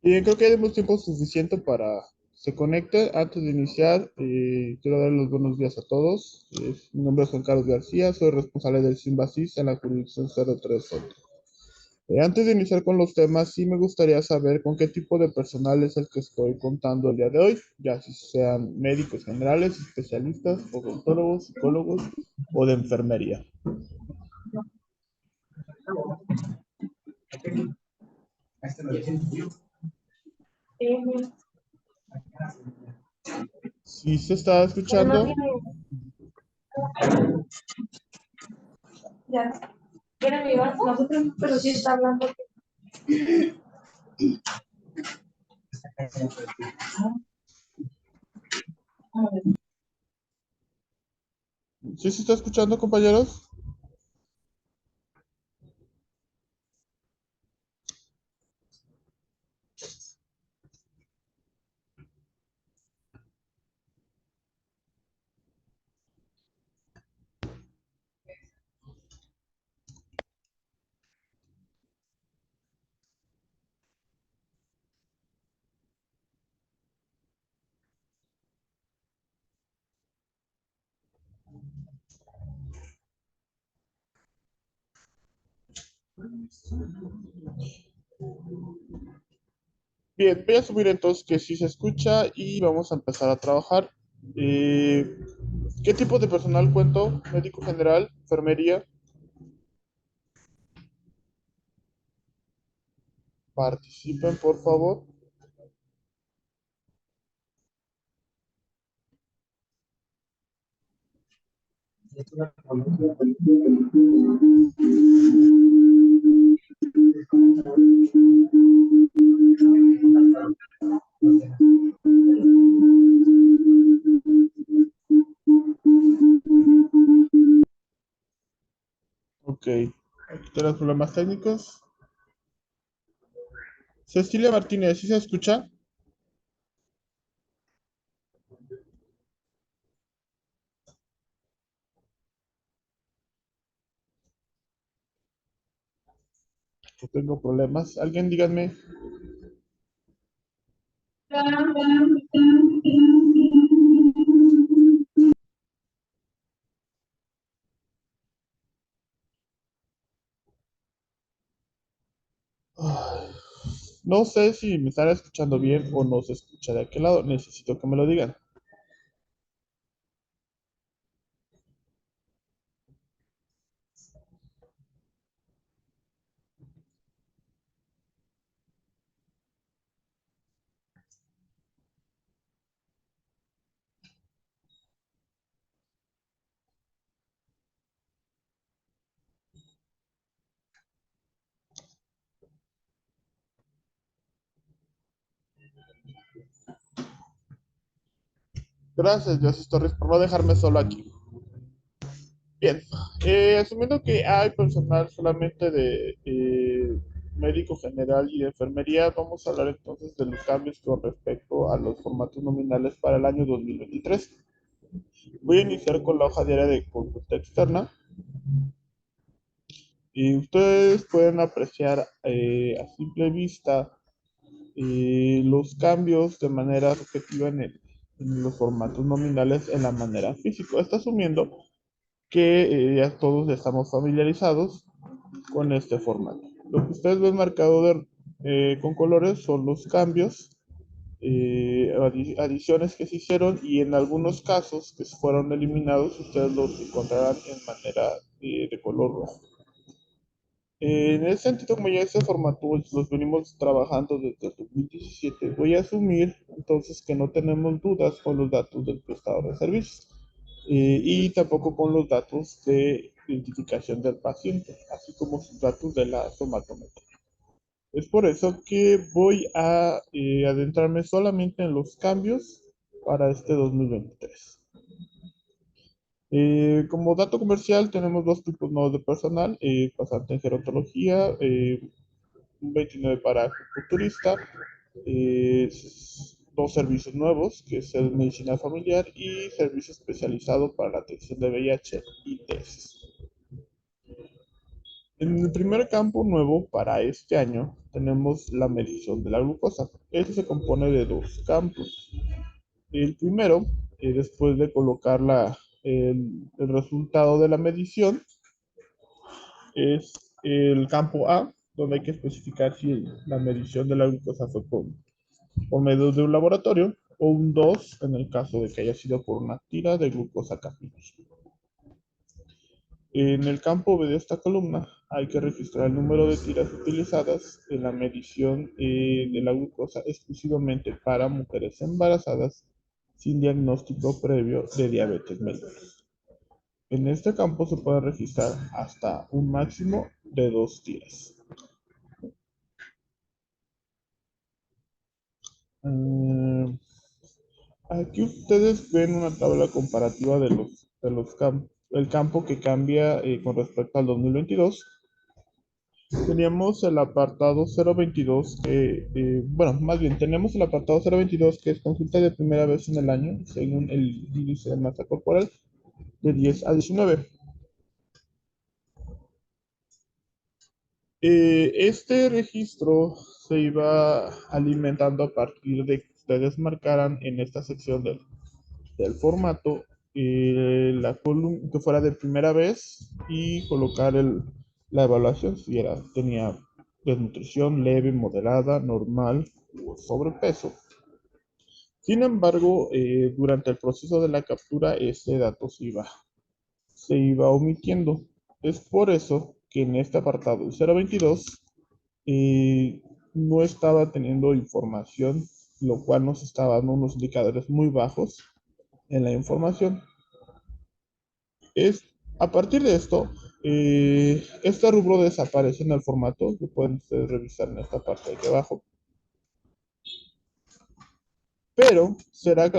Bien, creo que tenemos tiempo suficiente para que se conecte. Antes de iniciar, quiero dar los buenos días a todos. Mi nombre es Juan Carlos García, soy responsable del SIMBASIS en la jurisdicción 038. Antes de iniciar con los temas, sí me gustaría saber con qué tipo de personal es el que estoy contando el día de hoy, ya si sean médicos generales, especialistas, odontólogos, psicólogos o de enfermería. ¿Sí se está Él no escuchando? tiene, ya, ¿tiene mi vaso? Nosotros, pero sí está hablando. ¿Sí se está escuchando, compañeros? Bien, voy a subir entonces que sí se escucha y vamos a empezar a trabajar. Eh, ¿Qué tipo de personal cuento? Médico general, enfermería. Participen, por favor. Ok, aquí tenemos problemas técnicos. Cecilia Martínez, ¿sí se escucha? Yo tengo problemas. Alguien díganme. Ay, no sé si me están escuchando bien o no se escucha de aquel lado. Necesito que me lo digan. Gracias, Dios Torres, por no dejarme solo aquí. Bien, asumiendo que hay personal solamente de médico general y de enfermería, vamos a hablar entonces de los cambios con respecto a los formatos nominales para el año 2023. Voy a iniciar con la hoja diaria de consulta externa y ustedes pueden apreciar a simple vista los cambios de manera subjetiva en los formatos nominales en la manera física. Está asumiendo que ya todos estamos familiarizados con este formato. Lo que ustedes ven marcado con colores son los cambios, adiciones que se hicieron y en algunos casos que fueron eliminados, ustedes los encontrarán en manera de color rojo. En ese sentido, como ya este formato los venimos trabajando desde el 2017, voy a asumir entonces que no tenemos dudas con los datos del prestador de servicios y tampoco con los datos de identificación del paciente, así como sus datos de la somatometría. Es por eso que voy a adentrarme solamente en los cambios para este 2023. Como dato comercial, tenemos dos tipos nuevos de personal, pasante en gerontología, un 29 para acupunturista, dos servicios nuevos, que es el medicina familiar y servicio especializado para la atención de VIH y TES. En el primer campo nuevo para este año, tenemos la medición de la glucosa. Este se compone de dos campos. El primero, después de colocar el resultado de la medición, es el campo A, donde hay que especificar si la medición de la glucosa fue por medio de un laboratorio, o un 2 en el caso de que haya sido por una tira de glucosa capillos. En el campo B de esta columna hay que registrar el número de tiras utilizadas en la medición de la glucosa exclusivamente para mujeres embarazadas sin diagnóstico previo de diabetes mellitus. En este campo se puede registrar hasta un máximo de 2 tiras. Aquí ustedes ven una tabla comparativa de los campos, el campo que cambia con respecto al 2022. Teníamos el apartado 022 bueno, más bien tenemos el apartado 022 que es consulta de primera vez en el año, según el índice de masa corporal, de 10 a 19. Este registro se iba alimentando a partir de que ustedes marcaran en esta sección del formato la columna que fuera de primera vez y colocar la evaluación si tenía desnutrición leve, moderada, normal o sobrepeso. Sin embargo, durante el proceso de la captura, este dato se iba omitiendo. Es por eso que en este apartado, el 022, no estaba teniendo información, lo cual nos estaba dando unos indicadores muy bajos en la información. A partir de esto, este rubro desaparece en el formato, lo pueden ustedes revisar en esta parte de aquí abajo, pero será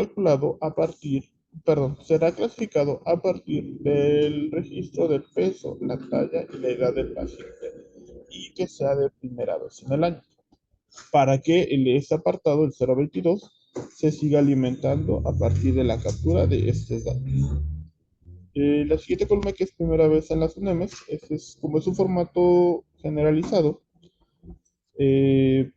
clasificado a partir del registro del peso, la talla y la edad del paciente, y que sea de primera vez en el año, para que este apartado, el 022, se siga alimentando a partir de la captura de estos datos. La siguiente columna, que es primera vez en las UNEMs, como es un formato generalizado,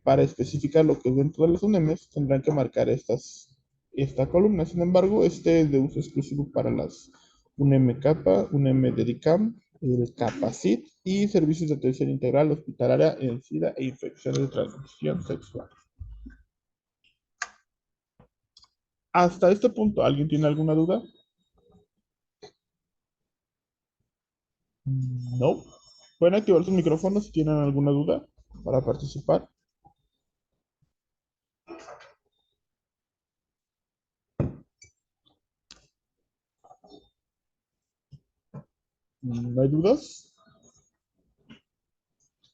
para especificar lo que es dentro de las UNEMs, tendrán que marcar esta columna. Sin embargo, este es de uso exclusivo para las UNEM CAPA, UNEM DEDICAM, el CAPACIT y servicios de atención integral hospitalaria en SIDA e infecciones de transmisión sexual. Hasta este punto, ¿alguien tiene alguna duda? No. Pueden activar sus micrófonos si tienen alguna duda para participar. ¿No hay dudas?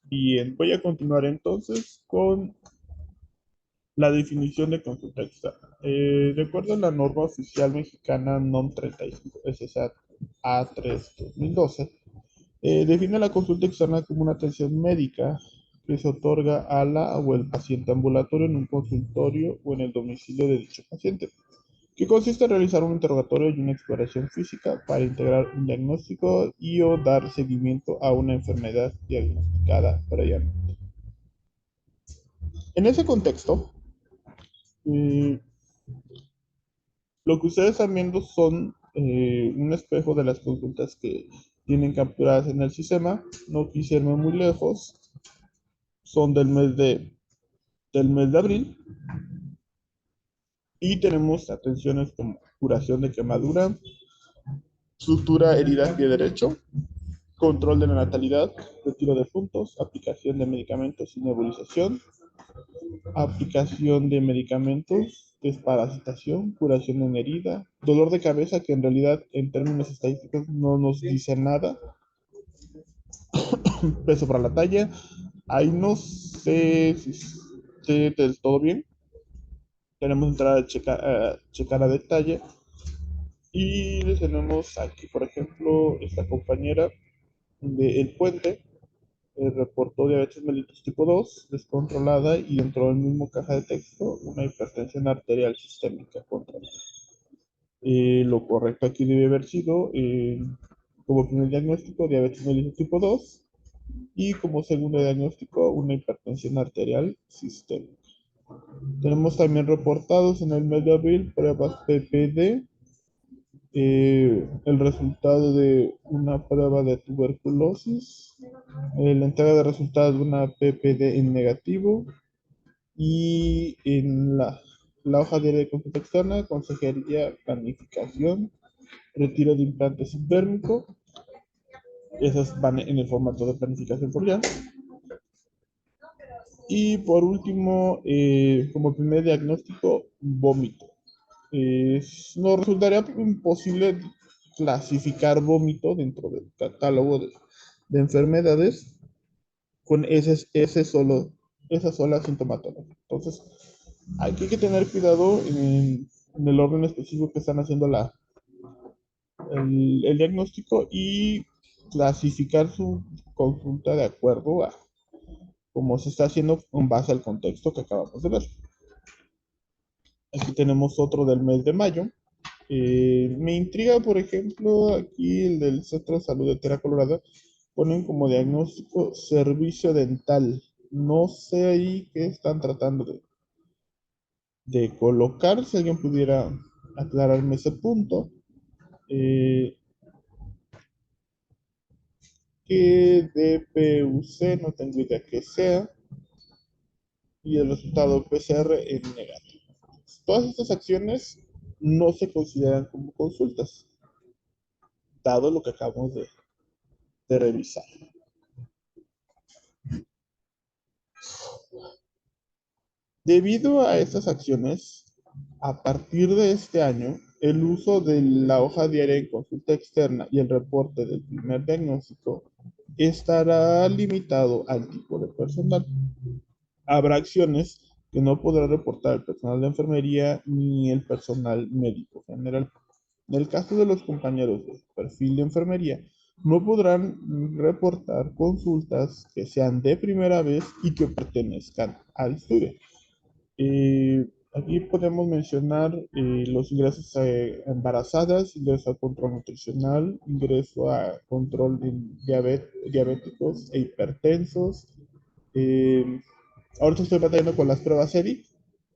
Bien, voy a continuar entonces con la definición de consulta externa. De acuerdo a la norma oficial mexicana NOM 35 SSAT A3 2012, define la consulta externa como una atención médica que se otorga a la o el paciente ambulatorio en un consultorio o en el domicilio de dicho paciente, que consiste en realizar un interrogatorio y una exploración física para integrar un diagnóstico y o dar seguimiento a una enfermedad diagnosticada previamente. En ese contexto, eh, lo que ustedes están viendo son un espejo de las consultas que tienen capturadas en el sistema. No quisieron muy lejos. Son del mes de abril. Y tenemos atenciones como curación de quemadura, sutura herida pie derecho, control de la natalidad, retiro de puntos, aplicación de medicamentos y nebulización, aplicación de medicamentos, desparasitación, curación de una herida, dolor de cabeza, que en realidad en términos estadísticos no nos dice nada, peso para la talla, ahí no sé si esté del todo bien, tenemos que entrar a checar a detalle, y tenemos aquí, por ejemplo, esta compañera de El Puente, reportó diabetes mellitus tipo 2 descontrolada y entró en el mismo caja de texto una hipertensión arterial sistémica controlada. Lo correcto aquí debe haber sido, como primer diagnóstico, diabetes mellitus tipo 2, y como segundo diagnóstico una hipertensión arterial sistémica. Tenemos también reportados en el mes de abril pruebas PPD, el resultado de una prueba de tuberculosis, la entrega de resultados de una PPD en negativo y en la hoja diaria de consulta externa, consejería, planificación, retiro de implante subdérmico. Esas van en el formato de planificación foliar. Y por último, como primer diagnóstico, vómito. Nos resultaría imposible clasificar vómito dentro del catálogo de enfermedades con esa sola sintomatología. Entonces, hay que tener cuidado en el orden específico que están haciendo el diagnóstico y clasificar su consulta de acuerdo a cómo se está haciendo en base al contexto que acabamos de ver. Aquí tenemos otro del mes de mayo. Me intriga, por ejemplo, aquí el del Centro de Salud de Tierra Colorada, ponen como diagnóstico servicio dental. No sé ahí qué están tratando de colocar, si alguien pudiera aclararme ese punto. Eh, que DPUC, no tengo idea qué sea, y el resultado PCR en negativo. Todas estas acciones no se consideran como consultas, dado lo que acabamos de revisar. Debido a estas acciones, a partir de este año, el uso de la hoja diaria en consulta externa y el reporte del primer diagnóstico estará limitado al tipo de personal. Habrá acciones que no podrá reportar el personal de enfermería ni el personal médico general. En el caso de los compañeros de perfil de enfermería, no podrán reportar consultas que sean de primera vez y que pertenezcan al estudio. Aquí podemos mencionar los ingresos a embarazadas, ingreso a control nutricional, ingreso a control de diabéticos e hipertensos. Eh, Ahorita estoy batallando con las pruebas EDI.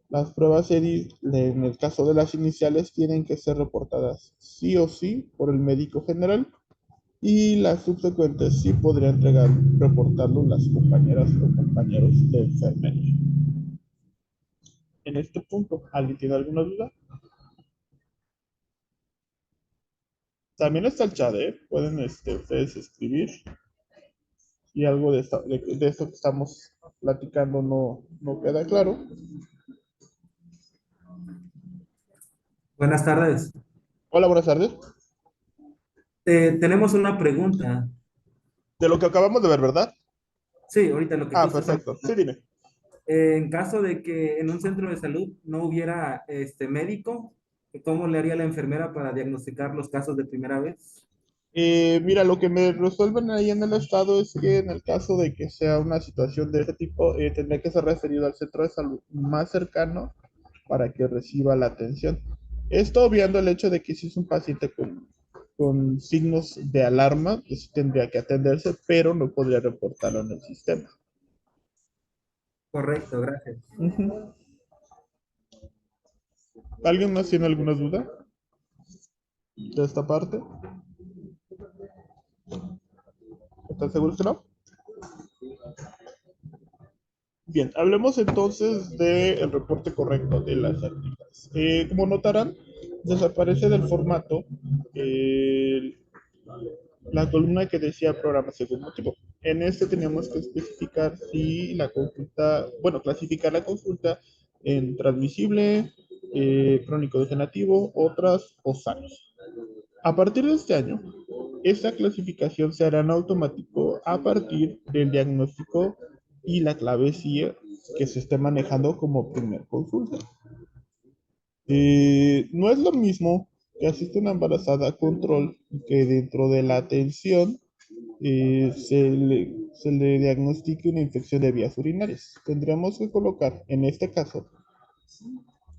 Las pruebas EDI, en el caso de las iniciales, tienen que ser reportadas sí o sí por el médico general y las subsecuentes sí podrían reportarlo las compañeras o compañeros de enfermería. En este punto, ¿alguien tiene alguna duda? También está el chat, ¿eh? Pueden ustedes escribir si algo de esto que estamos platicando no queda claro. Buenas tardes. Hola, buenas tardes. Tenemos una pregunta. De lo que acabamos de ver, ¿verdad? Sí, ahorita lo que Ah, justo estamos perfecto. Sí, hablando. dime. En caso de que en un centro de salud no hubiera médico, ¿cómo le haría la enfermera para diagnosticar los casos de primera vez? Mira, lo que me resuelven ahí en el estado es que en el caso de que sea una situación de este tipo, tendría que ser referido al centro de salud más cercano para que reciba la atención. Esto obviando el hecho de que si es un paciente con signos de alarma, pues sí tendría que atenderse, pero no podría reportarlo en el sistema. Correcto, gracias. Ujú. ¿Alguien más tiene alguna duda de esta parte? ¿Están seguros que no? Bien, hablemos entonces del reporte correcto de las actividades. Como notarán, desaparece del formato eh, la columna que decía programa según motivo. En este teníamos que especificar si la consulta, bueno, clasificar la consulta en transmisible, crónico degenerativo, otras o sanos. A partir de este año, esta clasificación se hará en automático a partir del diagnóstico y la clave CIE que se esté manejando como primer consulta. No es lo mismo que asiste una embarazada a control que dentro de la atención se le diagnostique una infección de vías urinarias. Tendríamos que colocar, en este caso,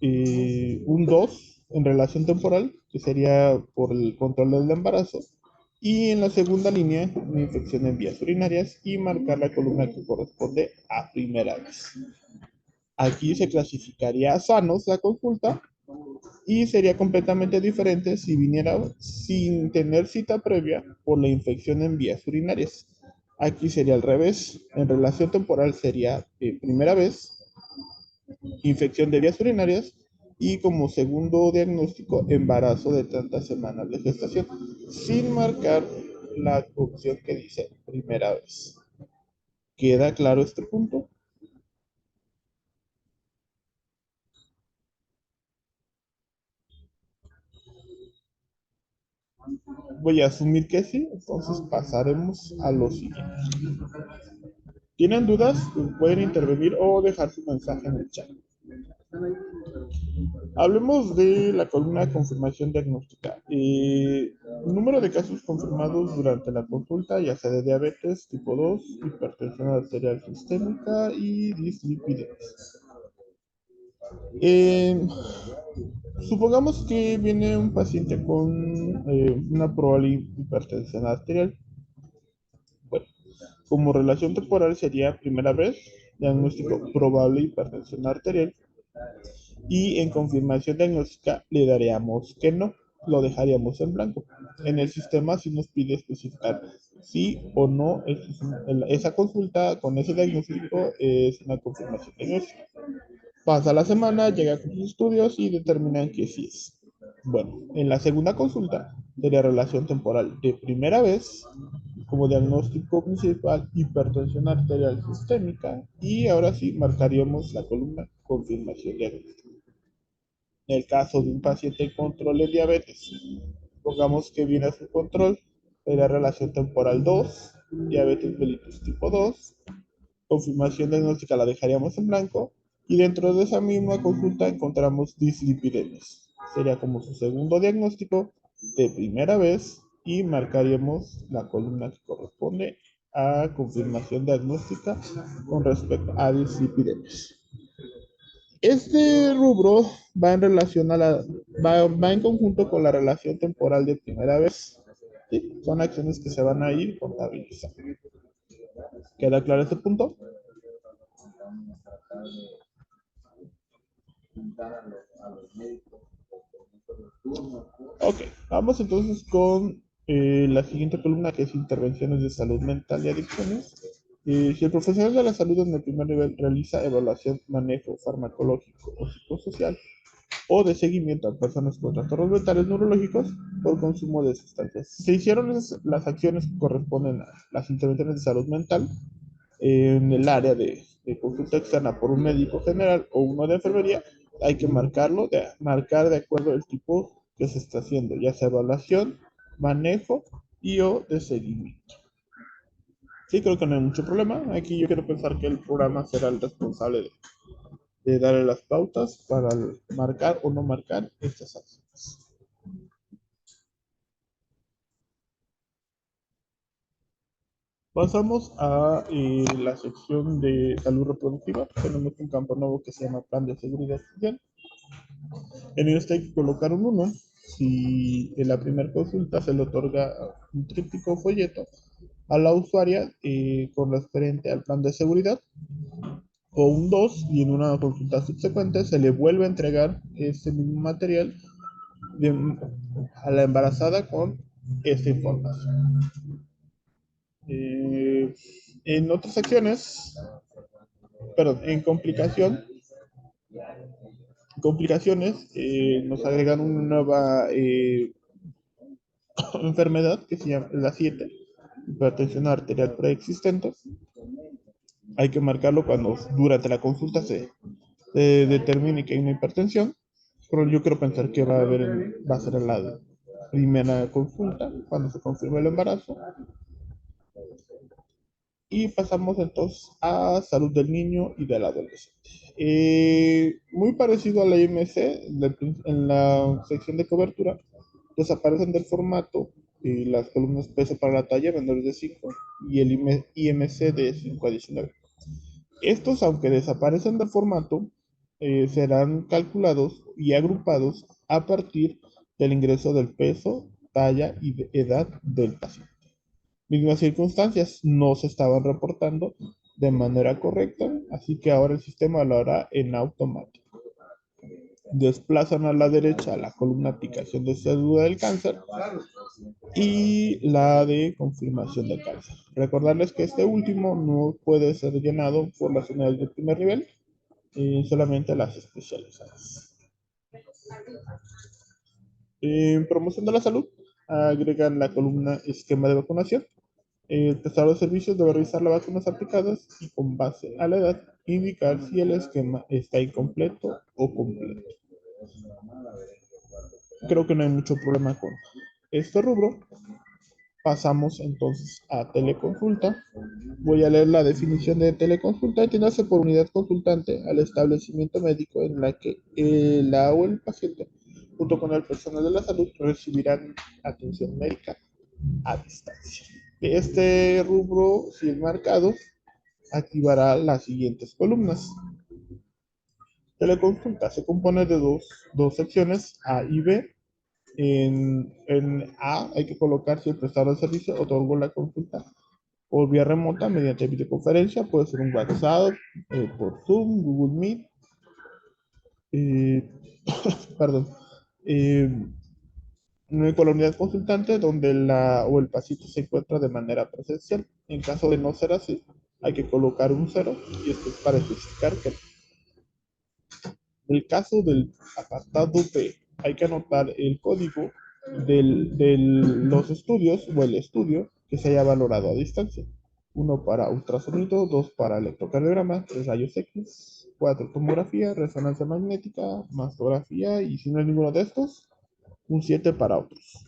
un 2 en relación temporal, que sería por el control del embarazo, Y en la segunda línea, una infección en vías urinarias y marcar la columna que corresponde a primera vez. Aquí se clasificaría a sanos la consulta y sería completamente diferente si viniera sin tener cita previa por la infección en vías urinarias. Aquí sería al revés. En relación temporal sería primera vez, infección de vías urinarias y como segundo diagnóstico, embarazo de tantas semanas de gestación, sin marcar la opción que dice primera vez. ¿Queda claro este punto? Voy a asumir que sí, entonces pasaremos a lo siguiente. ¿Tienen dudas? Pueden intervenir o dejar su mensaje en el chat. Hablemos de la columna de confirmación diagnóstica. Número de casos confirmados durante la consulta, ya sea de diabetes tipo 2, hipertensión arterial sistémica y dislipidemias. Supongamos que viene un paciente con una probable hipertensión arterial. Bueno, como relación temporal sería primera vez, diagnóstico probable hipertensión arterial. Y en confirmación diagnóstica le daríamos que no, lo dejaríamos en blanco. En el sistema sí nos pide especificar sí o no esa consulta con ese diagnóstico es una confirmación diagnóstica. Pasa la semana, llega con sus estudios y determinan que sí es. Bueno, en la segunda consulta sería relación temporal de primera vez como diagnóstico principal hipertensión arterial sistémica y ahora sí marcaríamos la columna confirmación diagnóstica. En el caso de un paciente en control de diabetes, pongamos que viene a su control, sería relación temporal 2, diabetes mellitus tipo 2, confirmación diagnóstica la dejaríamos en blanco, y dentro de esa misma consulta encontramos dislipidemias. Sería como su segundo diagnóstico de primera vez y marcaríamos la columna que corresponde a confirmación diagnóstica con respecto a dislipidemias. Este rubro va en relación a va en conjunto con la relación temporal de primera vez. ¿Sí? Son acciones que se van a ir contabilizando. ¿Queda claro este punto? Ok, vamos entonces con la siguiente columna que es intervenciones de salud mental y adicciones. Si el profesional de la salud en el primer nivel realiza evaluación, manejo farmacológico o psicosocial o de seguimiento a personas con trastornos mentales neurológicos por consumo de sustancias. Se hicieron las acciones que corresponden a las intervenciones de salud mental en el área de consulta externa por un médico general o uno de enfermería, hay que marcar de acuerdo al tipo que se está haciendo, ya sea evaluación, manejo y o de seguimiento. Sí, creo que no hay mucho problema. Aquí yo quiero pensar que el programa será el responsable de darle las pautas para marcar o no marcar estas acciones. Pasamos a la sección de salud reproductiva. Tenemos un campo nuevo que se llama Plan de Seguridad Social. En este hay que colocar un 1 si en la primera consulta se le otorga un tríptico folleto a la usuaria con referente al plan de seguridad, o un 2 y en una consulta subsecuente se le vuelve a entregar este mismo material de, a la embarazada con esta información. En otras secciones, perdón, en complicaciones, nos agregan una nueva enfermedad que se llama la 7, hipertensión arterial preexistente. Hay que marcarlo cuando durante la consulta se determine que hay una hipertensión, pero yo quiero pensar que va a ser en la primera consulta, cuando se confirme el embarazo. Y pasamos entonces a salud del niño y del adolescente. Muy parecido a la IMC, en la sección de cobertura, desaparecen del formato las columnas peso para la talla menores de 5 y el IMC de 5 a 19. Estos, aunque desaparecen del formato, serán calculados y agrupados a partir del ingreso del peso, talla y edad del paciente. Mismas circunstancias no se estaban reportando de manera correcta, así que ahora el sistema lo hará en automático. Desplazan a la derecha la columna aplicación de cédula del cáncer y la de confirmación de cáncer. Recordarles que este último no puede ser llenado por las unidades de primer nivel, solamente las especializadas. En promoción de la salud, agregan la columna esquema de vacunación. El prestador de servicios debe revisar las vacunas aplicadas y con base a la edad indicar si el esquema está incompleto o completo. Creo que no hay mucho problema con este rubro. Pasamos entonces a teleconsulta. Voy a leer la definición de teleconsulta. Entiéndase por unidad consultante al establecimiento médico en la que la o el paciente, junto con el personal de la salud, recibirán atención médica a distancia. Este rubro, si es marcado, activará las siguientes columnas. Teleconsulta se compone de dos secciones, A y B. En A hay que colocar si el prestador de servicio otorgó la consulta por vía remota mediante videoconferencia, puede ser un WhatsApp, por Zoom, Google Meet, perdón, eh, con la unidad consultante donde la o el paciente se encuentra de manera presencial. En caso de no ser así, hay que colocar un cero y esto es para especificar que en el caso del apartado B hay que anotar el código de los estudios o el estudio que se haya valorado a distancia. 1 para ultrasonido, 2 para electrocardiograma, 3 rayos X, 4 tomografía, resonancia magnética, mastografía y si no hay ninguno de estos, un 7 para otros.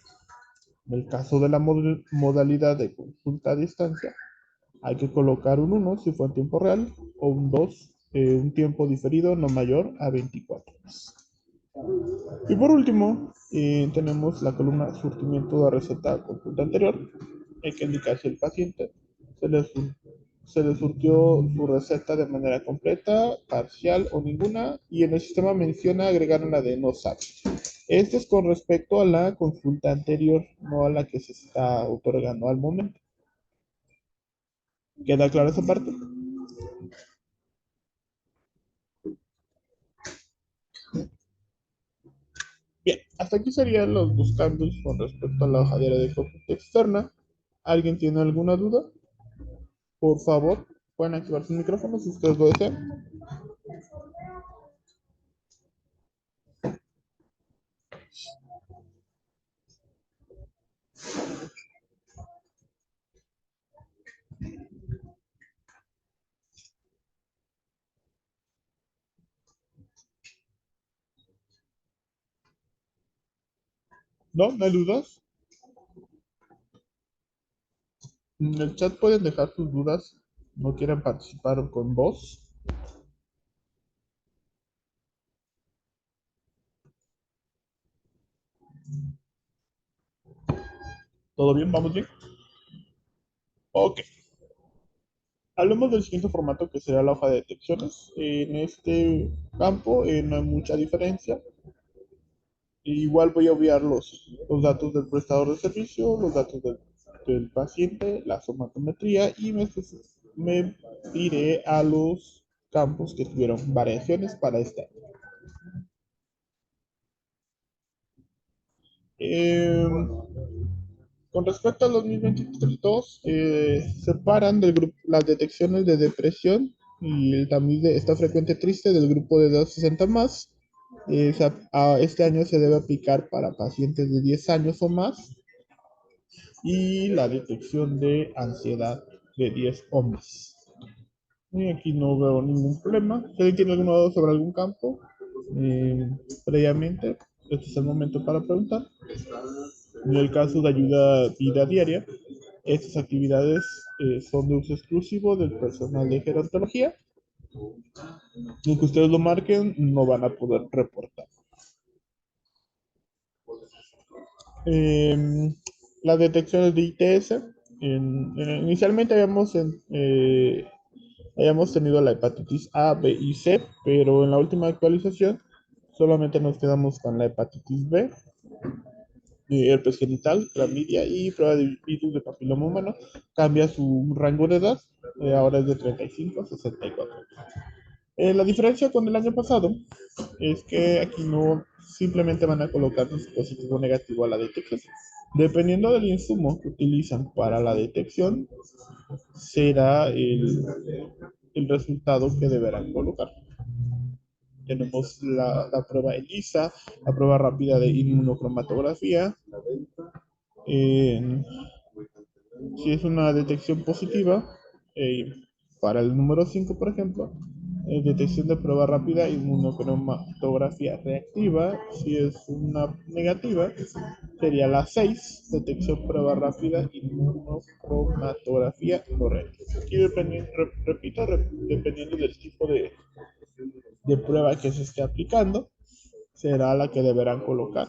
En el caso de la modalidad de consulta a distancia, hay que colocar un 1 si fue en tiempo real o un 2, un tiempo diferido no mayor a 24 horas. Y por último, tenemos la columna surtimiento de receta a consulta anterior. Hay que indicar si el paciente se le surtió su receta de manera completa, parcial o ninguna, y en el sistema menciona agregar la de no sabe. Esto es con respecto a la consulta anterior, no a la que se está otorgando al momento. ¿Queda clara esa parte? Bien, hasta aquí serían los dos cambios con respecto a la hoja diaria de consulta externa. ¿Alguien tiene alguna duda? Por favor, pueden activar sus micrófonos si ustedes lo desean. ¿No? ¿No hay dudas? En el chat pueden dejar sus dudas. ¿No quieren participar con voz? ¿Todo bien? ¿Vamos bien? Ok. Hablemos del siguiente formato que será la hoja de detecciones. En este campo no hay mucha diferencia. Igual voy a obviar los datos del prestador de servicio, los datos del paciente, la somatometría y me iré a los campos que tuvieron variaciones para este año. Con respecto a 2023-2, separan del grupo las detecciones de depresión y el también de esta frecuente triste del grupo de edad 60 más. Este año se debe aplicar para pacientes de 10 años o más y la detección de ansiedad de 10 o más. Y aquí no veo ningún problema. Si alguien tiene alguna duda sobre algún campo, previamente, este es el momento para preguntar. En el caso de ayuda vida diaria, estas actividades son de uso exclusivo del personal de gerontología. Y aunque ustedes lo marquen, no van a poder reportar. Las detecciones de ITS. Inicialmente habíamos tenido la hepatitis A, B y C, pero en la última actualización solamente nos quedamos con la hepatitis B. herpes genital, clamidia y prueba de virus de papiloma humano, cambia su rango de edad, ahora es de 35 a 64. La diferencia con el año pasado es que aquí no simplemente van a colocar un dispositivo negativo a la detección. Dependiendo del insumo que utilizan para la detección, será el resultado que deberán colocar. Tenemos la prueba ELISA, la prueba rápida de inmunocromatografía. Eh, si es una detección positiva, eh, para el número 5, por ejemplo, detección de prueba rápida, inmunocromatografía reactiva. Si es una negativa, sería la 6, detección prueba rápida, inmunocromatografía no reactiva. Aquí repito, dependiendo del tipo de prueba que se esté aplicando, será la que deberán colocar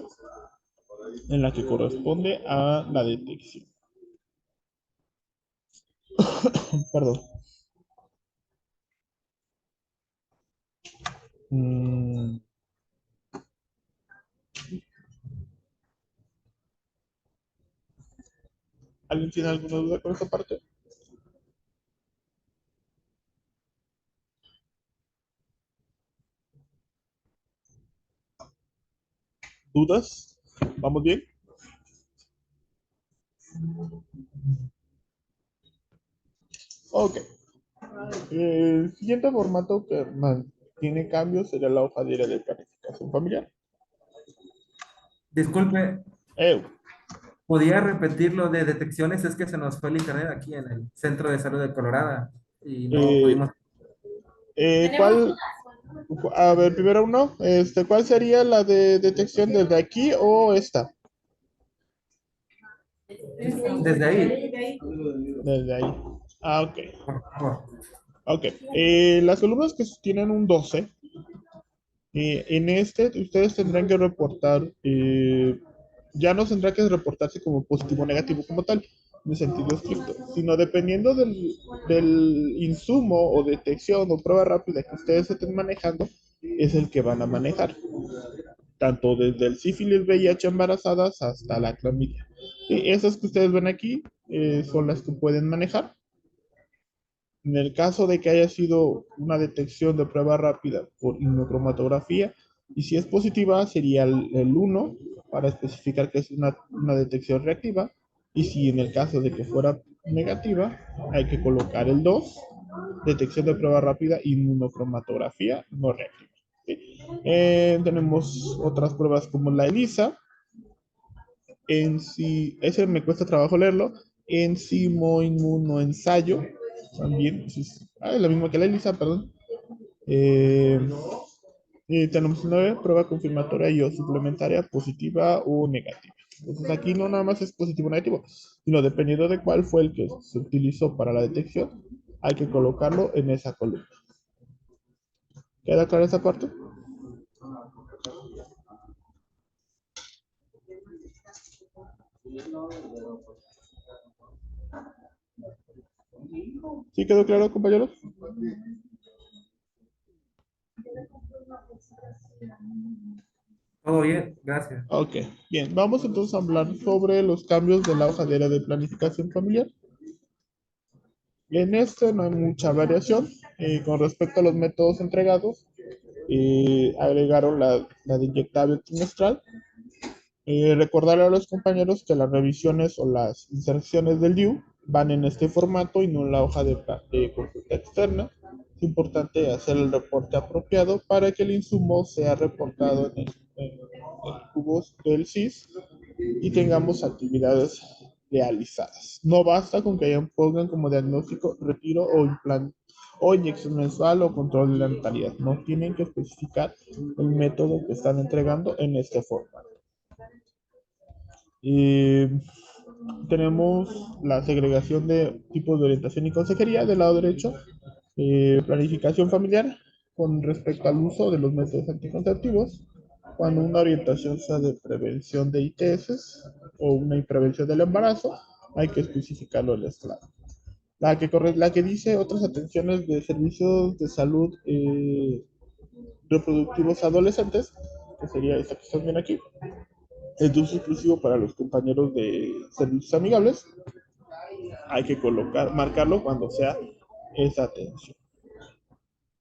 en la que corresponde a la detección. Perdón. Mm, ¿Alguien tiene alguna duda con esta parte? ¿Dudas? ¿Vamos bien? Ok. El siguiente formato que mantiene cambios sería la hoja diaria de planificación familiar. Disculpe, Eh, ¿podría repetir lo de detecciones? Es que se nos fue el internet aquí en el Centro de Salud de Colorado y no eh, pudimos. ¿Cuál? A ver, primero uno, ¿cuál sería la de detección desde aquí o esta? Desde ahí, Desde ahí. Ah, ok. por favor. Ok. Las columnas que tienen un 12, en este ustedes tendrán que reportar, ya no tendrá que reportarse como positivo o negativo como tal, en el sentido estricto, sino dependiendo del insumo o detección o prueba rápida que ustedes estén manejando, es el que van a manejar, tanto desde el sífilis, VIH embarazadas hasta la clamidia. Y esas que ustedes ven aquí son las que pueden manejar. En el caso de que haya sido una detección de prueba rápida por inmunocromatografía, y si es positiva, sería el 1 para especificar que es una detección reactiva. Y si en el caso de que fuera negativa, hay que colocar el 2, detección de prueba rápida, inmunocromatografía no reactiva. ¿Sí? Tenemos otras pruebas como la ELISA, en sí, ese me cuesta trabajo leerlo, enzimo inmunoensayo, también, es la misma que la ELISA, perdón. Eh, y tenemos 9, prueba confirmatoria y o suplementaria, positiva o negativa. Entonces aquí no nada más es positivo o negativo, sino dependiendo de cuál fue el que se utilizó para la detección, hay que colocarlo en esa columna. ¿Queda clara esa parte? ¿Sí quedó claro, compañeros? Todo bien, gracias. Ok, bien, vamos entonces a hablar sobre los cambios de la hoja diaria de planificación familiar. En este no hay mucha variación. Con respecto a los métodos entregados, agregaron la de inyectable trimestral. Recordarle a los compañeros que las revisiones o las inserciones del DIU van en este formato y no en la hoja de consulta externa. Es importante hacer el reporte apropiado para que el insumo sea reportado en cubos del SIS y tengamos actividades realizadas. No basta con que pongan como diagnóstico retiro o implante o inyección mensual o control de la natalidad. No tienen que especificar el método que están entregando en este formato. Y tenemos la segregación de tipos de orientación y consejería del lado derecho, planificación familiar con respecto al uso de los métodos anticonceptivos, cuando una orientación sea de prevención de ITS o una prevención del embarazo, hay que especificarlo en este lado. La que dice otras atenciones de servicios de salud reproductivos adolescentes, que sería esta que están viendo aquí, es de uso exclusivo para los compañeros de servicios amigables. Hay que marcarlo cuando sea esa atención.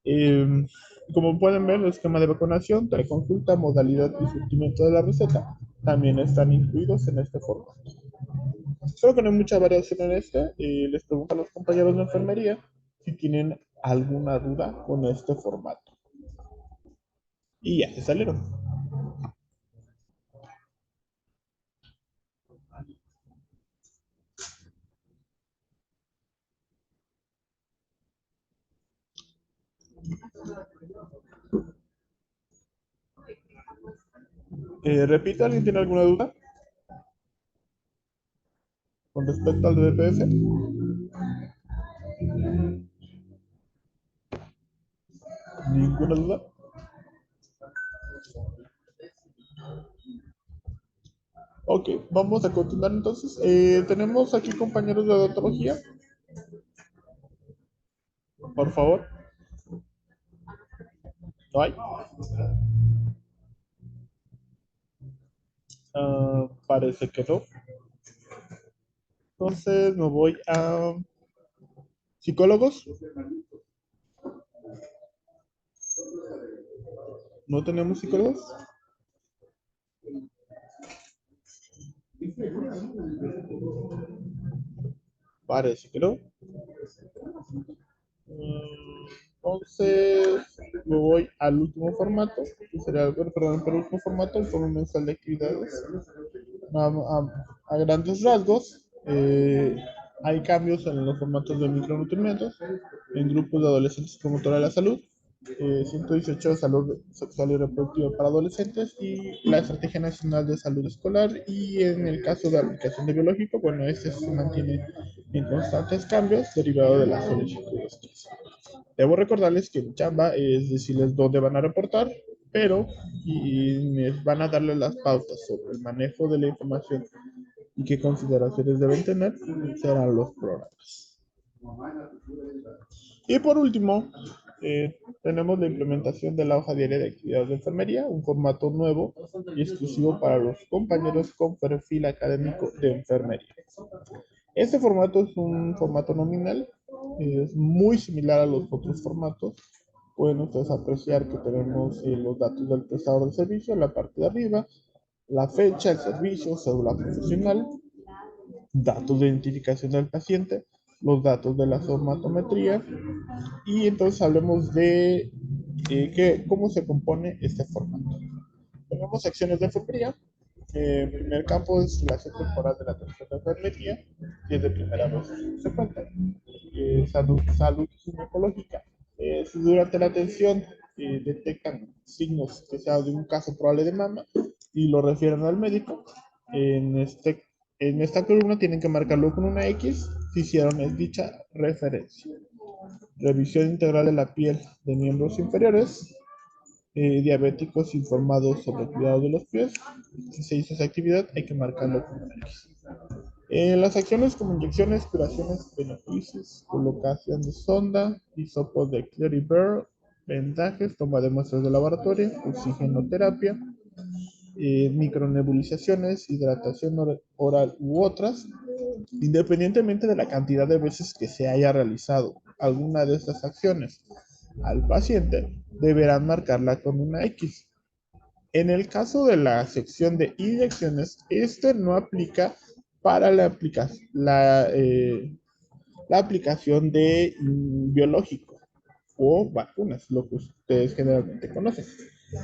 Eh, Como pueden ver, el esquema de vacunación, teleconsulta, modalidad y surtimiento de la receta también están incluidos en este formato. Creo que no hay mucha variación en este. Les pregunto a los compañeros de enfermería si tienen alguna duda con este formato. Y ya se salieron. Repito, ¿alguien tiene alguna duda con respecto al DPS? ¿Ninguna duda? Ok, vamos a continuar entonces. Tenemos aquí compañeros de odontología. Por favor. ¿No hay? Parece que no. Entonces me voy a psicólogos. ¿No tenemos psicólogos? Parece que no. Entonces me voy al último formato, que sería, bueno, perdón, el último formato, el informe mensual de actividades. A grandes rasgos, hay cambios en los formatos de micronutrientes en grupos de adolescentes promotora de la salud, 118 salud sexual y reproductiva para adolescentes y la Estrategia Nacional de Salud Escolar, y en el caso de aplicación de biológico, bueno, este se mantiene en constantes cambios derivado de las solicitudes. Debo recordarles que mi chamba es decirles dónde van a reportar, pero me van a darle las pautas sobre el manejo de la información y qué consideraciones deben tener serán los programas. Y por último, tenemos la implementación de la hoja diaria de actividades de enfermería, un formato nuevo y exclusivo para los compañeros con perfil académico de enfermería. Este formato es un formato nominal, es muy similar a los otros formatos. Pueden ustedes apreciar que tenemos los datos del prestador de servicio en la parte de arriba, la fecha, el servicio, cédula profesional, datos de identificación del paciente, los datos de la somatometría, y entonces hablemos de cómo se compone este formato. Tenemos secciones de enfermería. El primer campo es la sección temporal de la atención de enfermería, que es de primera vez se cuenta. Salud ginecológica. Si durante la atención detectan signos que sea de un caso probable de mama y lo refieren al médico, en, este, en esta columna tienen que marcarlo con una X si hicieron dicha referencia. Revisión integral de la piel de miembros inferiores. Diabéticos informados sobre el cuidado de los pies. Si se hizo esa actividad, hay que marcarlo con una X. Las acciones como inyecciones, curaciones, beneficios, colocación de sonda, hisopos de Cleary-Bear, vendajes, toma de muestras de laboratorio, oxigenoterapia, micronebulizaciones, hidratación oral u otras, independientemente de la cantidad de veces que se haya realizado alguna de estas acciones al paciente, deberán marcarla con una X. En el caso de la sección de inyecciones, este no aplica para la aplicación de biológico o vacunas, lo que ustedes generalmente conocen.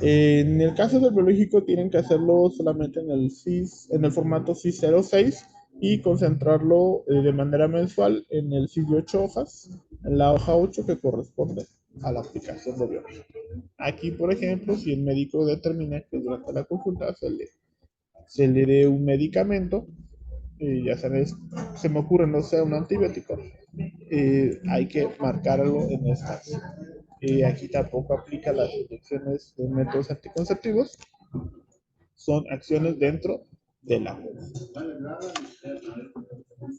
En el caso del biológico tienen que hacerlo solamente en el CIS, en el formato CIS 06, y concentrarlo de manera mensual en el CIS de 8 hojas, en la hoja 8 que corresponde a la aplicación de biológico. Aquí, por ejemplo, si el médico determina que durante la consulta se le dé un medicamento, ya sabes, se me ocurre, no sea un antibiótico, hay que marcarlo en esta acción. Aquí tampoco aplica las inyecciones de métodos anticonceptivos, son acciones dentro de la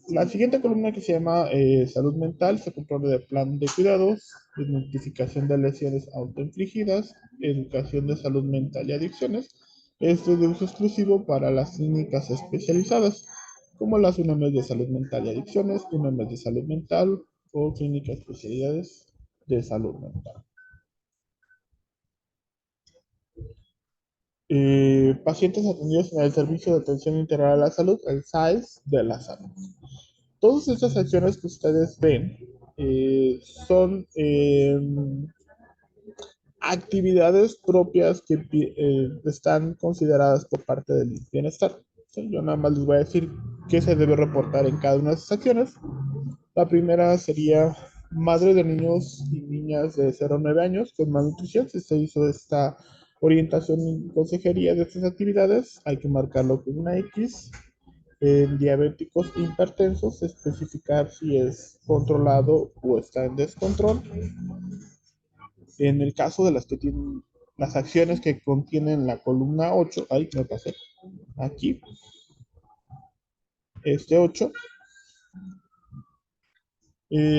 La siguiente columna, que se llama salud mental, se compone de plan de cuidados, identificación de lesiones autoinfligidas, educación de salud mental y adicciones, Esto es de uso exclusivo para las clínicas especializadas, como las UNAMs de salud mental y adicciones, UNAMs de salud mental o clínicas especialidades de salud mental. Pacientes atendidos en el Servicio de Atención Integral a la Salud, el SAIS de la salud. Todas estas acciones que ustedes ven son actividades propias que están consideradas por parte del bienestar. ¿Sí? Yo nada más les voy a decir qué se debe reportar en cada una de esas acciones. La primera sería madre de niños y niñas de 0 a 9 años con malnutrición. Si se hizo esta orientación y consejería de estas actividades, hay que marcarlo con una X. En diabéticos hipertensos, especificar si es controlado o está en descontrol. En el caso de las que tienen las acciones que contienen la columna 8, ahí me pasé, aquí, este 8,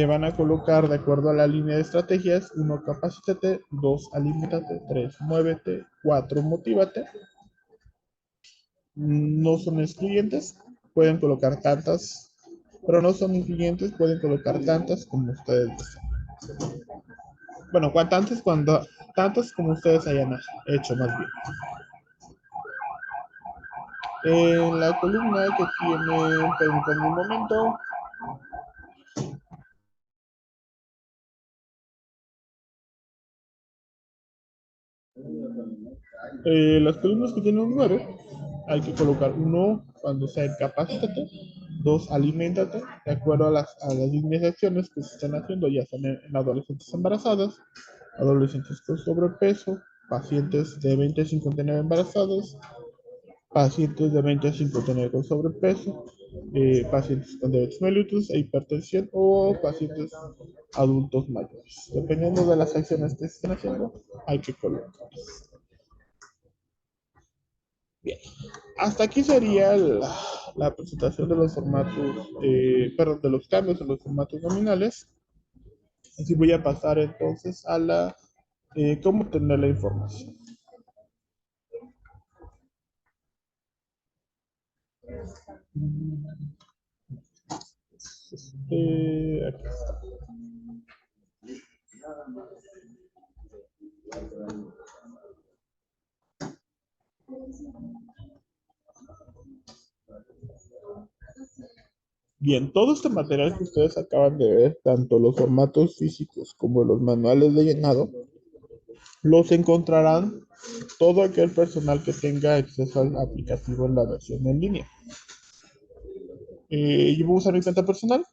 van a colocar de acuerdo a la línea de estrategias: 1, capacítate; 2, aliméntate; 3, muévete; 4, motívate. No son excluyentes, pueden colocar tantas, pero no son incluyentes, pueden colocar tantas como ustedes deseen. Bueno, tantas como ustedes hayan hecho más bien. En la columna que tiene, permítanme un momento. Las columnas que tienen un 9, hay que colocar 1 cuando sea capacítate; 2, aliméntate, de acuerdo a las líneas de acciones que se están haciendo, ya sean en adolescentes embarazadas, adolescentes con sobrepeso, pacientes de 20 a 59 embarazados, pacientes de 20 a 59 con sobrepeso, pacientes con diabetes mellitus e hipertensión, o pacientes adultos mayores. Dependiendo de las acciones que se estén haciendo, hay que colocarlas. Bien, hasta aquí sería la presentación de los formatos, perdón, de los cambios en los formatos nominales. Así voy a pasar entonces a cómo obtener la información. Aquí está. Bien, todo este material que ustedes acaban de ver, tanto los formatos físicos como los manuales de llenado, los encontrarán todo aquel personal que tenga acceso al aplicativo en la versión en línea. Yo voy a usar mi cuenta personal.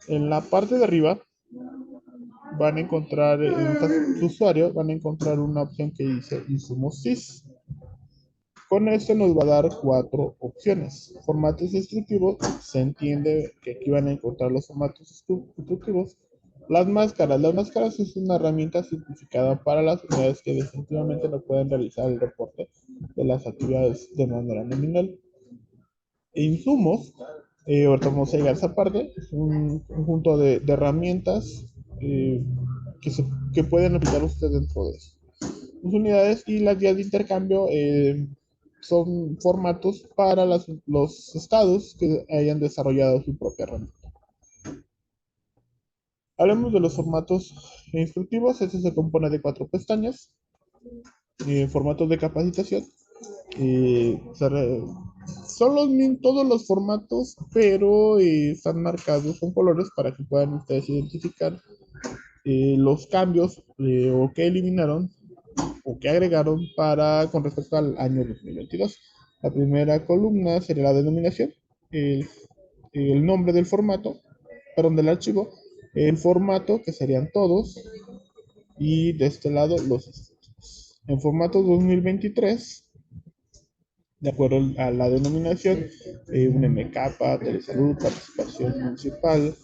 En la parte de arriba van a encontrar, en su usuario, van a encontrar una opción que dice insumos SIS. Con esto nos va a dar 4 opciones. Formatos instructivos, se entiende que aquí van a encontrar los formatos instructivos. Las máscaras es una herramienta simplificada para las unidades que definitivamente no pueden realizar el reporte de las actividades de manera nominal. Insumos, ahorita vamos a llegar a esa parte, es un conjunto de herramientas eh, que pueden aplicar ustedes dentro de eso. Las unidades y las guías de intercambio son formatos para los estados que hayan desarrollado su propia herramienta. Hablemos de los formatos instructivos. Este se compone de 4 pestañas. Formatos de capacitación. Son todos los formatos, pero están marcados con colores para que puedan ustedes identificar los cambios o que eliminaron o que agregaron con respecto al año 2022. La primera columna sería la denominación, el nombre del formato, perdón, del archivo, el formato, que serían todos, y de este lado los estilos. En formato 2023, de acuerdo a la denominación, un MK, Telesalud, Participación Municipal,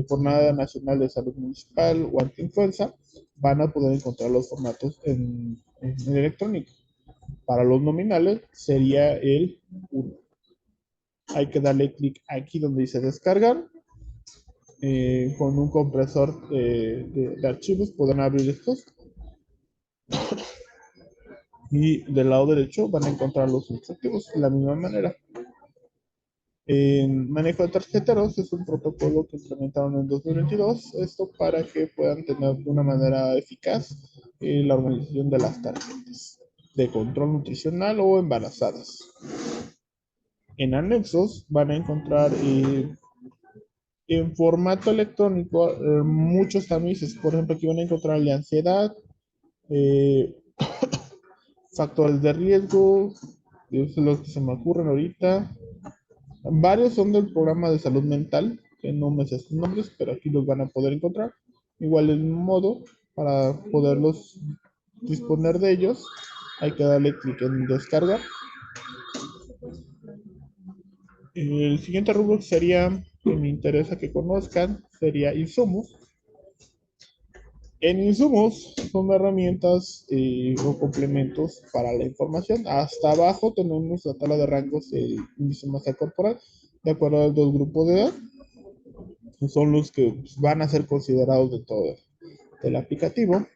Jornada Nacional de Salud Municipal o Antiinfluenza, van a poder encontrar los formatos en electrónico. Para los nominales sería el 1. Hay que darle clic aquí donde dice descargar. Con un compresor de archivos podrán abrir estos. Y del lado derecho van a encontrar los instructivos de la misma manera. En manejo de tarjeteros es un protocolo que implementaron en 2022, esto para que puedan tener de una manera eficaz la organización de las tarjetas de control nutricional o embarazadas. En anexos van a encontrar en formato electrónico muchos tamices. Por ejemplo, aquí van a encontrar la ansiedad, eh, factores de riesgo, es lo que se me ocurren ahorita. Varios son del programa de salud mental, que no me sé sus nombres, pero aquí los van a poder encontrar. Igual el modo para poderlos disponer de ellos, hay que darle clic en descargar. El siguiente rubro que sería, que me interesa que conozcan, sería insumos. En insumos son herramientas o complementos para la información. Hasta abajo tenemos la tabla de rangos del índice de masa corporal, de acuerdo a los dos grupos de edad. Son los que van a ser considerados de todo el aplicativo.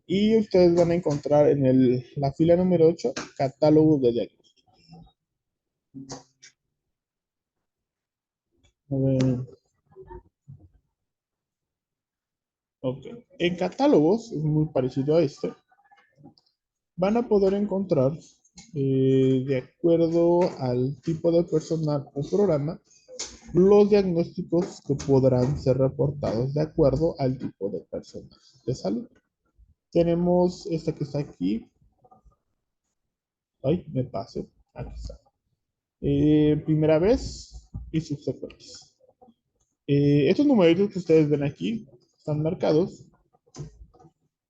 Y ustedes van a encontrar en la fila número 8 catálogo de diagnóstico. A ver, ok. En catálogos, es muy parecido a este, van a poder encontrar, de acuerdo al tipo de personal o programa, los diagnósticos que podrán ser reportados de acuerdo al tipo de personal de salud. Tenemos esta que está aquí. Ay, me paso. Aquí está. Primera vez y subsecuentes. Estos numeritos que ustedes ven aquí están marcados.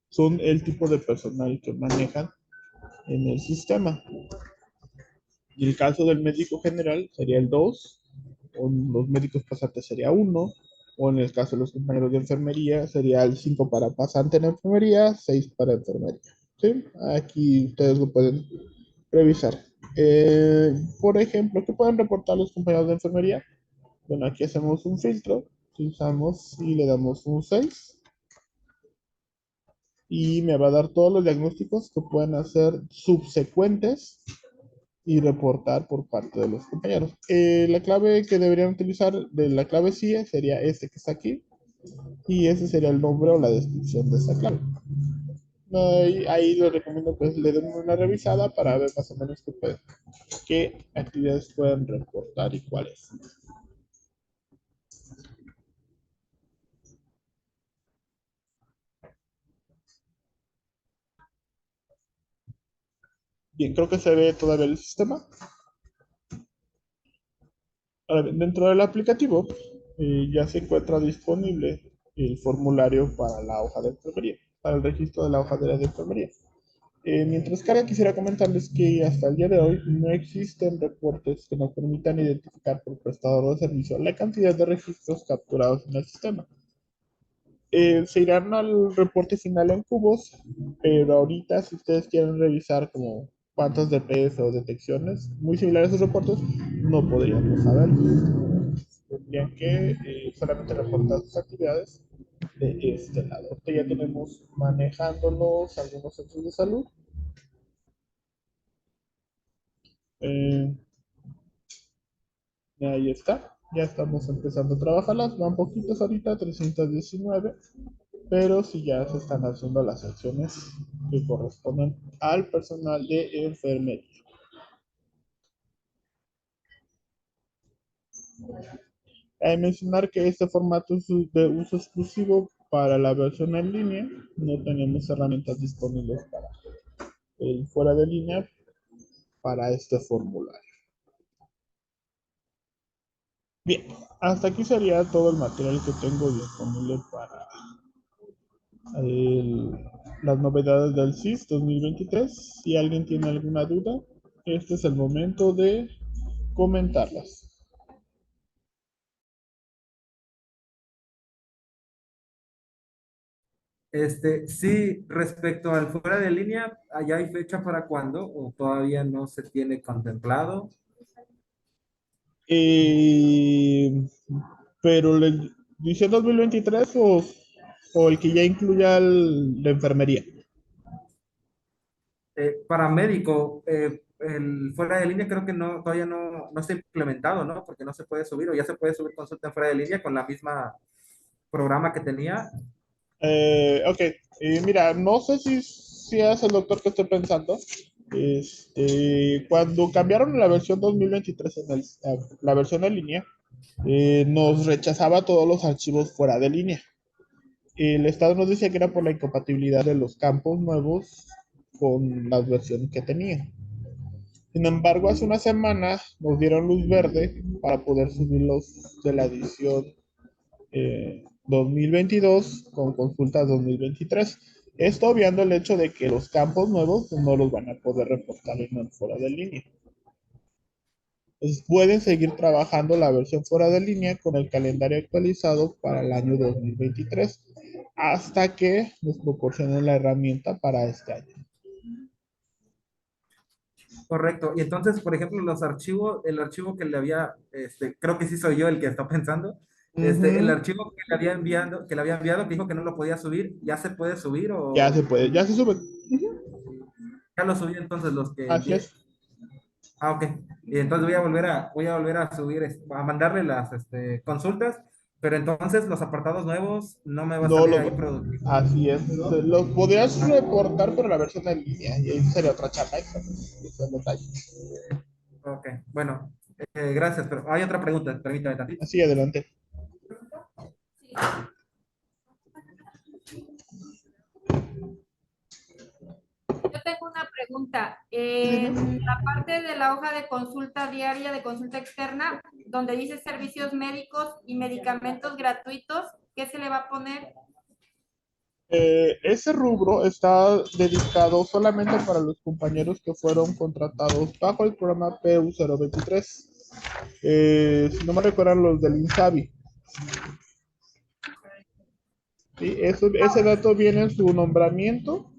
Son el tipo de personal que manejan en el sistema. En el caso del médico general sería el 2, o los médicos pasantes sería 1, o en el caso de los compañeros de enfermería sería el 5 para pasante en enfermería, 6 para enfermería. ¿Sí? Aquí ustedes lo pueden revisar. Por ejemplo, ¿qué pueden reportar los compañeros de enfermería? Bueno, aquí hacemos un filtro, usamos y le damos un 6 y me va a dar todos los diagnósticos que pueden hacer subsecuentes y reportar por parte de los compañeros. La clave que deberían utilizar de la clave CIE sería este que está aquí y ese sería el nombre o la descripción de esa clave. Ahí les recomiendo que le den una revisada para ver más o menos qué actividades pueden reportar y cuáles. Bien, creo que se ve todavía el sistema. Ahora bien, dentro del aplicativo ya se encuentra disponible el formulario para la hoja de enfermería, para el registro de la hoja de enfermería. Mientras carga, quisiera comentarles que hasta el día de hoy no existen reportes que nos permitan identificar por prestador de servicio la cantidad de registros capturados en el sistema. Se irán al reporte final en cubos, pero ahorita si ustedes quieren revisar como cuántas DPS o detecciones muy similares a esos reportes, no podríamos saber. Tendrían que solamente reportar sus actividades de este lado. Ahorita ya tenemos manejándolos algunos centros de salud. Eh, Ahí está. Ya estamos empezando a trabajarlas. Van poquitos ahorita, 319. Pero sí ya se están haciendo las acciones que corresponden al personal de enfermería. Hay que mencionar que este formato es de uso exclusivo para la versión en línea. No tenemos herramientas disponibles para el fuera de línea para este formulario. Bien, hasta aquí sería todo el material que tengo disponible para las novedades del CIS 2023. Si alguien tiene alguna duda, este es el momento de comentarlas. Sí, respecto al fuera de línea, ¿allá hay fecha para cuándo o todavía no se tiene contemplado? Eh, pero le dice 2023 o el que ya incluya la enfermería. Para médico, el fuera de línea creo que no, todavía no está implementado, ¿no? Porque no se puede subir o ya se puede subir consulta en fuera de línea con la misma programa que tenía. Ok, mira, no sé si es el doctor que estoy pensando. Cuando cambiaron la versión 2023 la versión en línea, nos rechazaba todos los archivos fuera de línea. El Estado nos decía que era por la incompatibilidad de los campos nuevos con las versiones que tenían. Sin embargo, hace una semana nos dieron luz verde para poder subirlos de la edición 2022 con consultas 2023. Esto obviando el hecho de que los campos nuevos no los van a poder reportar en el fuera de línea. Entonces, pueden seguir trabajando la versión fuera de línea con el calendario actualizado para el año 2023 hasta que nos proporcionen la herramienta para este año. Correcto. Y entonces, por ejemplo, los archivos, el archivo que le había, creo que sí soy yo el que está pensando, el Ujú. archivo que le había enviado, que dijo que no lo podía subir, ¿ya se puede subir Ya se o puede, ya se sube. ya lo subí entonces los que Así envié? es. Ah, ok. Y entonces voy a volver a subir, a mandarle las consultas, pero entonces los apartados nuevos no me va a No salir los, ahí productivo. así es. Los podrías Ah, reportar por la versión en línea y ahí sería otra charla extra. Ese es el detalle. ok. Bueno, gracias, pero hay otra pregunta, permítame tantito. Así, adelante. Yo tengo una pregunta. Sí, En dime. la parte de la hoja de consulta diaria, de consulta externa, donde dice servicios médicos y medicamentos gratuitos, ¿qué se le va a poner? Ese rubro está dedicado solamente para los compañeros que fueron contratados bajo el programa PU 023. Si no me recuerdan los del INSABI. ¿Sí? Ese dato viene en su nombramiento.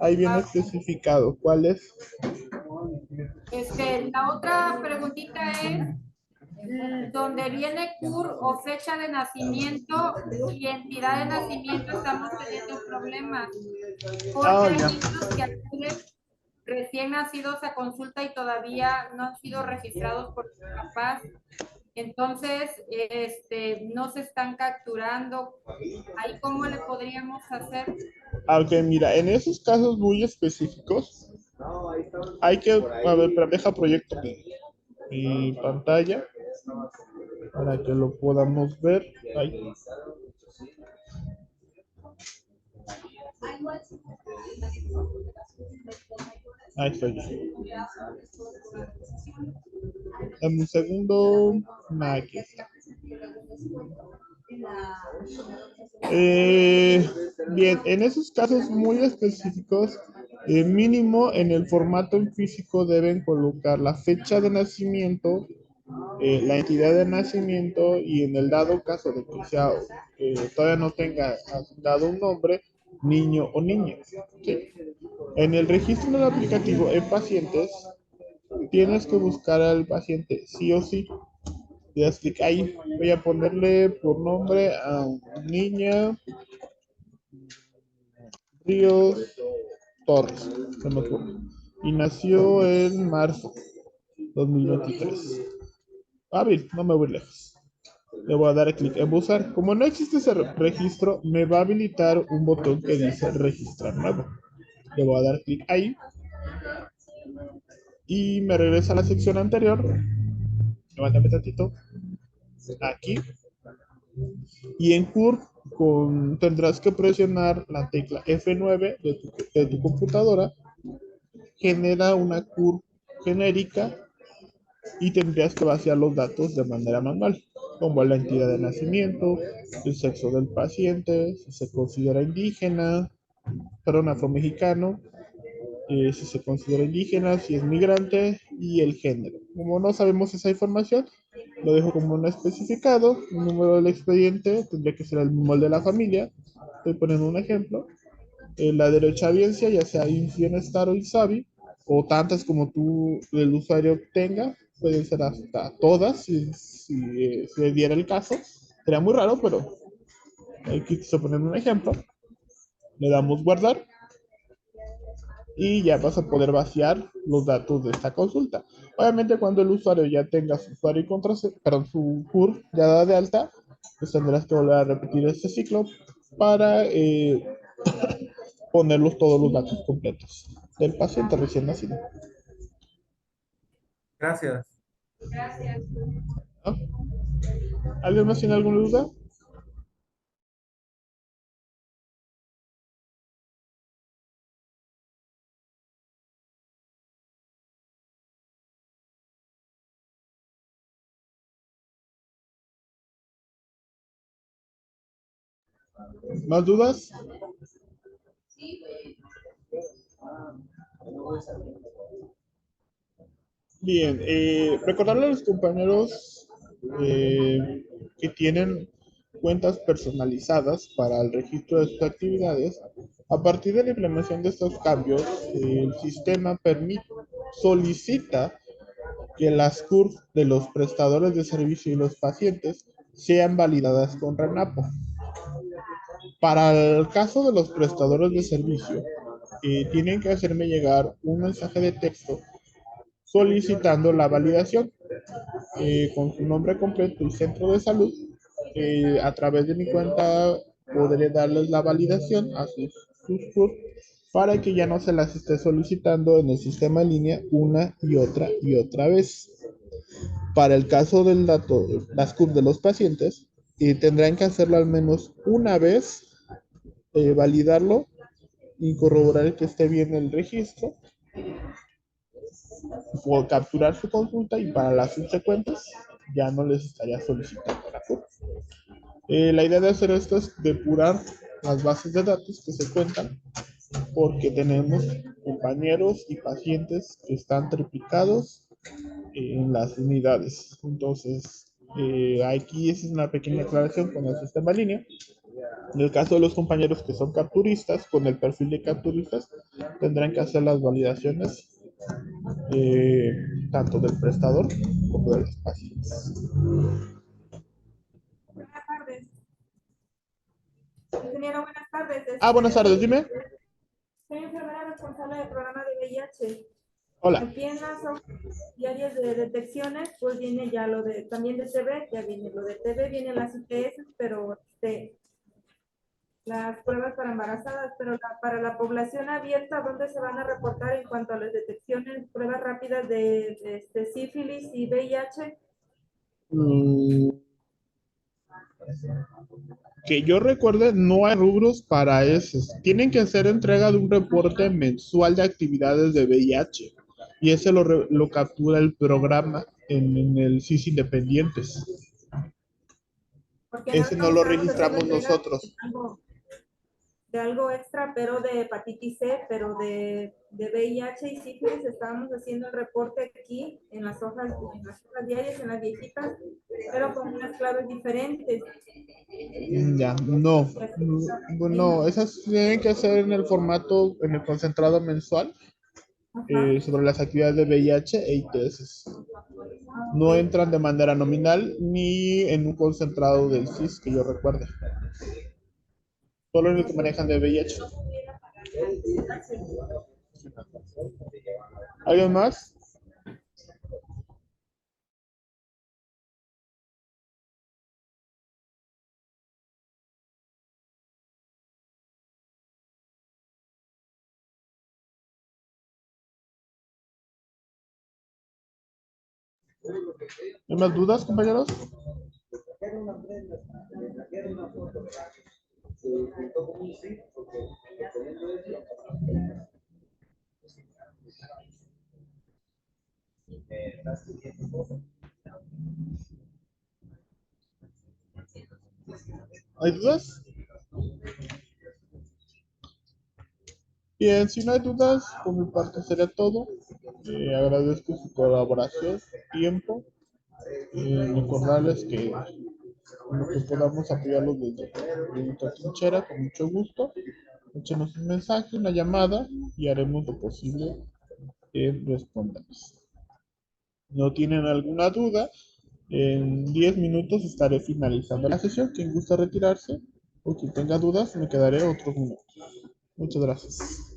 Ahí viene Ah, especificado cuál es. la otra preguntita es, donde viene CUR o fecha de nacimiento y entidad de nacimiento, estamos teniendo problemas, porque Ah, hay ya. niños que acuden recién nacidos a consulta y todavía no han sido registrados por sus papás. Entonces, no se están capturando. ¿Ahí cómo le podríamos hacer? Aunque mira, en esos casos muy específicos, hay que, a ver, pero deja proyecto mi pantalla para que lo podamos ver. Ahí, ahí estoy. Dame un segundo. Aquí está. Eh, bien, en esos casos muy específicos, mínimo en el formato en físico deben colocar la fecha de nacimiento, la entidad de nacimiento y en el dado caso de que sea, todavía no tenga dado un nombre, niño o niña. ¿Sí? En el registro del aplicativo en pacientes, tienes que buscar al paciente sí o sí. Le das clic ahí. Voy a ponerle por nombre a niña Ríos Torres, se me ocurre. Y nació en marzo 2023. Abril, no me voy lejos. Le voy a dar clic en buscar. Como no existe ese registro, me va a habilitar un botón que dice registrar nuevo. Le voy a dar clic ahí y me regresa a la sección anterior. Levántame tantito. Aquí. Y en CUR tendrás que presionar la tecla F9 de tu computadora. Genera una CUR genérica y tendrías que vaciar los datos de manera manual, como la entidad de nacimiento, el sexo del paciente, si se considera indígena, perdón, afromexicano, si se considera indígena, si es migrante y el género. Como no sabemos esa información, lo dejo como no especificado. El número del expediente tendría que ser el mismo de la familia. Estoy poniendo un ejemplo. La derechohabiencia, ya sea Bienestar o INSABI, o tantas como tú, el usuario tenga, pueden ser hasta todas, si diera el caso. Sería muy raro, pero aquí estoy poniendo un ejemplo. Le damos guardar y ya vas a poder vaciar los datos de esta consulta. Obviamente cuando el usuario ya tenga su usuario y contraseña, perdón, su CUR ya dada de alta, pues tendrás que volver a repetir este ciclo para ponerlos todos los datos completos del paciente recién nacido. Gracias. Gracias. ¿No? ¿Alguien más tiene alguna duda? ¿Más dudas? Bien, recordarle a los compañeros que tienen cuentas personalizadas para el registro de sus actividades. A partir de la implementación de estos cambios, el sistema solicita que las CURP de los prestadores de servicio y los pacientes sean validadas con RENAPO. Para el caso de los prestadores de servicio, tienen que hacerme llegar un mensaje de texto solicitando la validación con su nombre completo y centro de salud. A través de mi cuenta podré darles la validación a sus CURP para que ya no se las esté solicitando en el sistema en línea una y otra vez. Para el caso del dato, las CURP de los pacientes, tendrán que hacerlo al menos una vez, validarlo y corroborar que esté bien el registro, o capturar su consulta, y para las subsecuentes ya no les estaría solicitando la CURP. La idea de hacer esto es depurar las bases de datos que se cuentan, porque tenemos compañeros y pacientes que están triplicados en las unidades. Entonces, aquí es una pequeña aclaración con el sistema en línea. En el caso de los compañeros que son capturistas, con el perfil de capturistas, tendrán que hacer las validaciones eh, tanto del prestador como de los pacientes. Buenas tardes. Ingeniero, buenas tardes. Buenas tardes, dime. Soy enfermera responsable del programa de VIH. Hola. Aquí en las hojas diarias de detecciones, pues viene ya lo de, también de TB, ya viene lo de TB, vienen las ITS, pero las pruebas para embarazadas, pero para la población abierta, ¿dónde se van a reportar en cuanto a las detecciones, pruebas rápidas de sífilis y VIH? Que yo recuerde, no hay rubros para esos. Tienen que hacer entrega de un reporte mensual de actividades de VIH, y ese lo captura el programa en el SIS Independientes. Porque Ese no lo registramos nosotros. De algo extra, pero de hepatitis C, pero de VIH y sífilis estábamos haciendo el reporte aquí en las hojas diarias, en las viejitas, pero con unas claves diferentes. Ya, no. Bueno, esas tienen que hacer en el formato, en el concentrado mensual, sobre las actividades de VIH e ITS. No entran de manera nominal ni en un concentrado del SIS que yo recuerde. Solo en el que manejan de VIH. ¿Alguien más? ¿Hay más dudas, compañeros? ¿Hay dudas? Bien, si no hay dudas, por mi parte sería todo. Agradezco su colaboración, tiempo. Recordarles que en lo que podamos apoyarlos desde nuestra trinchera, con mucho gusto. Échenos un mensaje, una llamada, y haremos lo posible en responderles. ¿No tienen alguna duda? En 10 minutos estaré finalizando la sesión. Quien gusta retirarse o quien tenga dudas, me quedaré otros minutos. Muchas gracias.